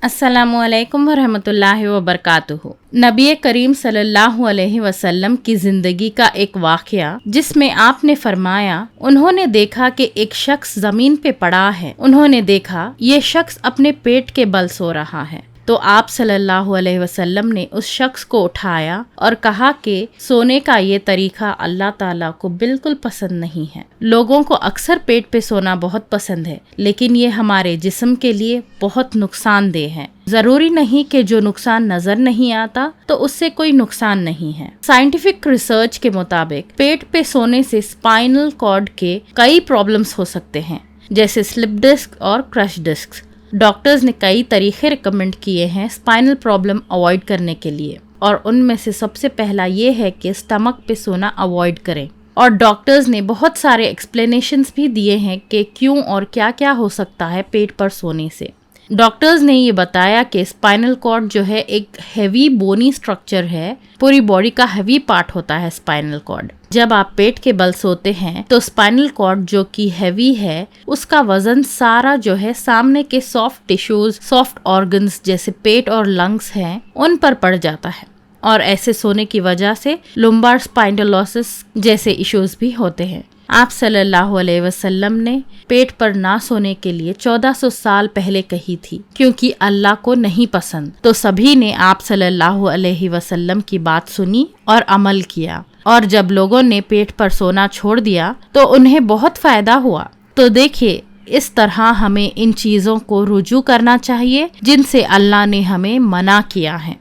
अस्सलामु अलैकुम वरहमतुल्लाहि वबरकातुहू। नबी करीम सल्लल्लाहु अलैहि वसल्लम की जिंदगी का एक वाक़या जिसमें आपने फरमाया, उन्होंने देखा कि एक शख्स जमीन पे पड़ा है। उन्होंने देखा ये शख्स अपने पेट के बल सो रहा है, तो आप सल्लल्लाहु अलैहि वसल्लम ने उस शख्स को उठाया और कहा कि सोने का ये तरीका अल्लाह ताला को बिल्कुल पसंद नहीं है। लोगों को अक्सर पेट पे सोना बहुत पसंद है, लेकिन ये हमारे जिस्म के लिए बहुत नुकसानदेह है। जरूरी नहीं कि जो नुकसान नजर नहीं आता तो उससे कोई नुकसान नहीं है। साइंटिफिक रिसर्च के मुताबिक पेट पे सोने से स्पाइनल कॉर्ड के कई प्रॉब्लम्स हो सकते हैं, जैसे स्लिप डिस्क और क्रश डिस्क। डॉक्टर्स ने कई तरीके रिकमेंड किए हैं स्पाइनल प्रॉब्लम अवॉइड करने के लिए, और उनमें से सबसे पहला ये है कि स्टमक पे सोना अवॉइड करें। और डॉक्टर्स ने बहुत सारे एक्सप्लेनेशंस भी दिए हैं कि क्यों और क्या क्या हो सकता है पेट पर सोने से। डॉक्टर्स ने ये बताया कि स्पाइनल कॉर्ड जो है एक हेवी बोनी स्ट्रक्चर है, पूरी बॉडी का हेवी पार्ट होता है स्पाइनल कॉर्ड। जब आप पेट के बल सोते हैं तो स्पाइनल कॉर्ड जो कि हेवी है, उसका वजन सारा जो है सामने के सॉफ्ट टिश्यूज, सॉफ्ट ऑर्गन्स जैसे पेट और लंग्स हैं, उन पर पड़ जाता है। और ऐसे सोने की वजह से लुम्बार स्पाइंडलोसिस जैसे इश्यूज भी होते हैं। आप सल्लल्लाहु अलैहि वसल्लम ने पेट पर ना सोने के लिए 1400 साल पहले कही थी, क्योंकि अल्लाह को नहीं पसंद। तो सभी ने आप सल्लल्लाहु अलैहि वसल्लम की बात सुनी और अमल किया, और जब लोगों ने पेट पर सोना छोड़ दिया तो उन्हें बहुत फायदा हुआ। तो देखिए, इस तरह हमें इन चीजों को रुजू करना चाहिए जिनसे अल्लाह ने हमें मना किया है।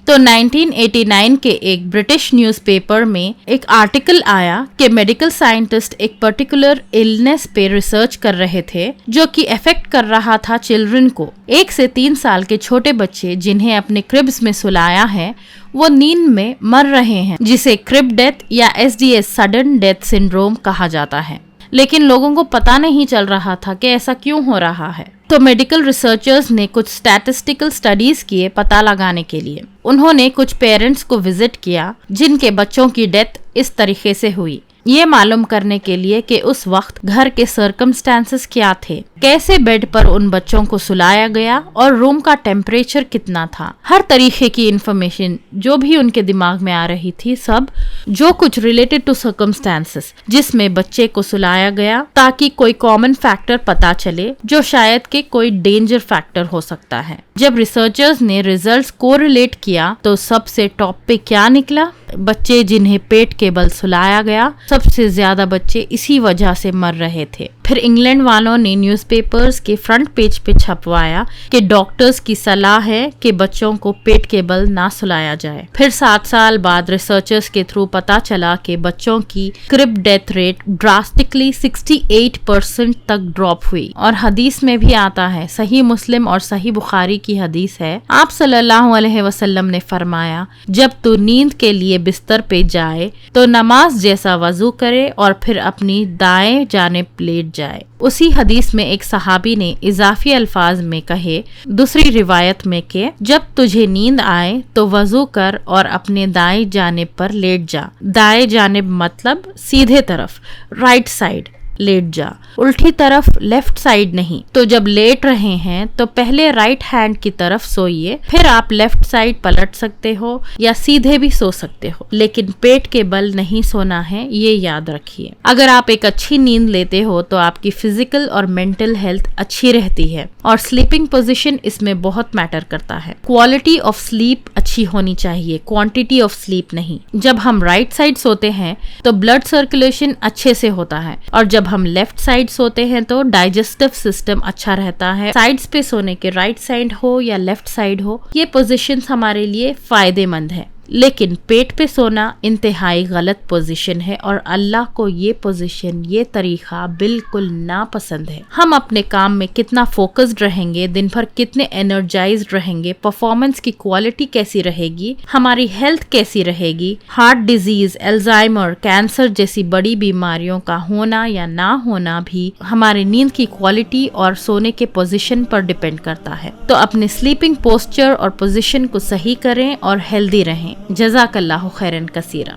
तो 1989 के एक ब्रिटिश न्यूज़पेपर में एक आर्टिकल आया कि मेडिकल साइंटिस्ट एक पर्टिकुलर इलनेस पे रिसर्च कर रहे थे जो कि अफेक्ट कर रहा था चिल्ड्रन को। 1 से 3 साल के छोटे बच्चे जिन्हें अपने क्रिब्स में सुलाया है, वो नींद में मर रहे हैं, जिसे क्रिब डेथ या SDS सडन डेथ सिंड्रोम कहा जाता है। लेकिन लोगों को पता नहीं चल रहा था कि ऐसा क्यों हो रहा है। तो मेडिकल रिसर्चर्स ने कुछ स्टैटिस्टिकल स्टडीज किए पता लगाने के लिए। उन्होंने कुछ पेरेंट्स को विजिट किया जिनके बच्चों की डेथ इस तरीके से हुई, ये मालूम करने के लिए कि उस वक्त घर के सर्कमस्टेंसेस क्या थे, कैसे बेड पर उन बच्चों को सुलाया गया और रूम का टेम्परेचर कितना था। हर तरीके की इंफॉर्मेशन जो भी उनके दिमाग में आ रही थी, सब जो कुछ रिलेटेड टू सर्कमस्टेंसेस जिसमें बच्चे को सुलाया गया, ताकि कोई कॉमन फैक्टर पता चले जो शायद के कोई डेंजर फैक्टर हो सकता है। जब रिसर्चर्स ने रिजल्ट्स कोरिलेट किया तो सबसे टॉप पे क्या निकला? बच्चे जिन्हें पेट के बल सुलाया गया, सबसे ज्यादा बच्चे इसी वजह से मर रहे थे। फिर इंग्लैंड वालों ने न्यूज़पेपर्स के फ्रंट पेज पे छपवाया कि डॉक्टर्स की सलाह है कि बच्चों को पेट के बल ना सुलाया जाए। फिर 7 साल बाद रिसर्चर्स के थ्रू पता चला कि बच्चों की क्रिब डेथ रेट ड्रास्टिकली 68% तक ड्रॉप हुई। और हदीस में भी आता है, सही मुस्लिम और सही बुखारी की हदीस है, आप सल्लल्लाहु अलैहि वसल्लम ने फरमाया, जब तू नींद के लिए बिस्तर पे जाए तो नमाज जैसा वजू करे और फिर अपनी दाएं जानिब लेट जाए। उसी हदीस में एक सहाबी ने इजाफी अल्फाज में कहे दूसरी रिवायत में कि जब तुझे नींद आए तो वजू कर और अपने दाएं जानिब पर लेट जा। दाएं जानिब मतलब सीधे तरफ, राइट साइड लेट जा, उल्टी तरफ लेफ्ट साइड नहीं। तो जब लेट रहे हैं तो पहले राइट हैंड की तरफ सोइए, फिर आप लेफ्ट साइड पलट सकते हो या सीधे भी सो सकते हो, लेकिन पेट के बल नहीं सोना है, ये याद रखिए। अगर आप एक अच्छी नींद लेते हो तो आपकी फिजिकल और मेंटल हेल्थ अच्छी रहती है, और स्लीपिंग पोजीशन इसमें बहुत मैटर करता है। क्वालिटी ऑफ स्लीप अच्छी होनी चाहिए, क्वांटिटी ऑफ स्लीप नहीं। जब हम राइट साइड सोते हैं तो ब्लड सर्कुलेशन अच्छे से होता है, और जब हम लेफ्ट साइड सोते हैं तो डाइजेस्टिव सिस्टम अच्छा रहता है। साइड्स पे सोने के राइट साइड हो या लेफ्ट साइड हो, ये पोजीशंस हमारे लिए फायदेमंद है। लेकिन पेट पे सोना इंतहाई गलत पोजीशन है, और अल्लाह को ये पोजीशन, ये तरीका बिल्कुल नापसंद है। हम अपने काम में कितना फोकस्ड रहेंगे, दिन भर कितने एनर्जाइज्ड रहेंगे, परफॉर्मेंस की क्वालिटी कैसी रहेगी, हमारी हेल्थ कैसी रहेगी, हार्ट डिजीज, अल्जाइमर, कैंसर जैसी बड़ी बीमारियों का होना या ना होना भी हमारी नींद की क्वालिटी और सोने के पोजीशन पर डिपेंड करता है। तो अपने स्लीपिंग पोस्चर और पोजीशन को सही करें और हेल्दी रहें। जज़ाकल्लाहु खैरन कसीरा।